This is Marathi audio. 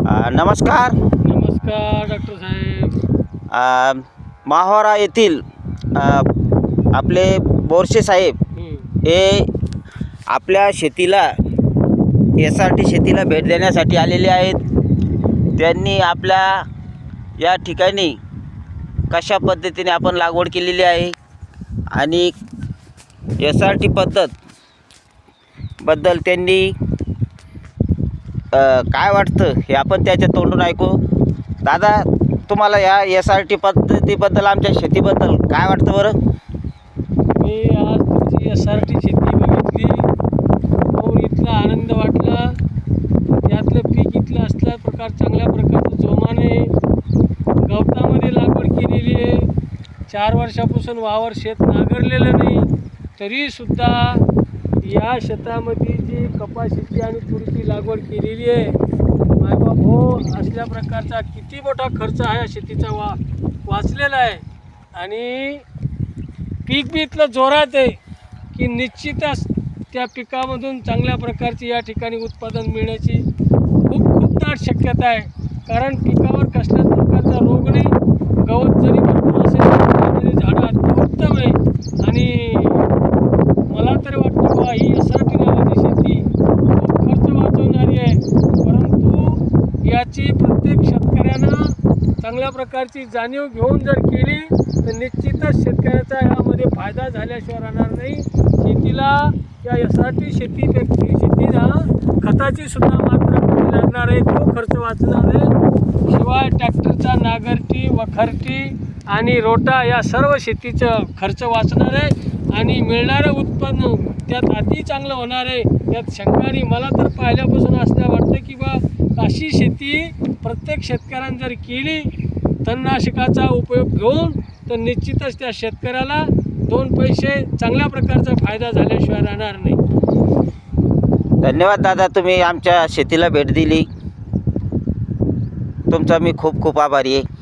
नमस्कार. नमस्कार डॉक्टर साहेब. माहोरा येथील आपले बोरसे साहेब हे आपल्या शेतीला SRT शेतीला भेट देण्यासाठी आलेले आहेत. त्यांनी आपल्या या ठिकाणी कशा पद्धतीने आपण लागवड केलेली आहे आणि SRT पद्धतबद्दल त्यांनी काय वाटतं हे आपण त्याच्या तोंडून ऐकू. दादा, तुम्हाला या SRT पद्धतीबद्दल आमच्या शेतीबद्दल काय वाटतं बरं? मी आज तुमची SRT शेती बघितली, पाहून इथला आनंद वाटला. यातलं पीक इथलं असल्या प्रकार चांगल्या प्रकारचं जोमाने गवतामध्ये लागवड केलेली आहे. 4 वर्षापासून वावर शेत नांगरलेलं नाही, तरीसुद्धा या शेतामध्ये जी कपाशीची आणि तुरीची लागवड केलेली आहे, मायबाप हो, असल्या प्रकारचा किती मोठा खर्च हा या शेतीचा वाचलेला आहे. आणि पीक बी इथलं जोरात आहे की निश्चितच त्या पिकामधून चांगल्या प्रकारची या ठिकाणी उत्पादन मिळण्याची खूप दाट शक्यता आहे. कारण पिकावर कसल्याच प्रकारचा रोग नाही, गवत जरी भरपूर असेल त्यामध्ये झाडं अत्युत्तम आहे. आणि मला तरी वाटतं बा ही SRT नावाची शेती खूप खर्च वाचवणारी आहे, परंतु याची प्रत्येक शेतकऱ्यानं चांगल्या प्रकारची जाणीव घेऊन जर केली तर निश्चितच शेतकऱ्याचा यामध्ये फायदा झाल्याशिवाय राहणार नाही. शेतीला या SRT शेतीना खताची सुद्धा मात्रा कमी लागणार आहे, तो खर्च वाचणार आहे. शिवाय ट्रॅक्टरचा नांगरटी, वखरटी आणि रोटा या सर्व शेतीचं खर्च वाचणार आहे आणि मिळणारं उत्पन्न त्यात अति चांगलं होणार आहे. यात शंकाने मला तर पाहिल्यापासून असल्या वाटतं की बा अशी शेती प्रत्येक शेतकऱ्यानं जर केली, तणनाशकाचा उपयोग घेऊन, तर निश्चितच त्या शेतकऱ्याला 2 पैसे चांगल्या प्रकारचा फायदा झाल्याशिवाय राहणार नाही. धन्यवाद दादा, तुम्ही आमच्या शेतीला भेट दिली. तुमचा मी खूप खूप आभारी आहे.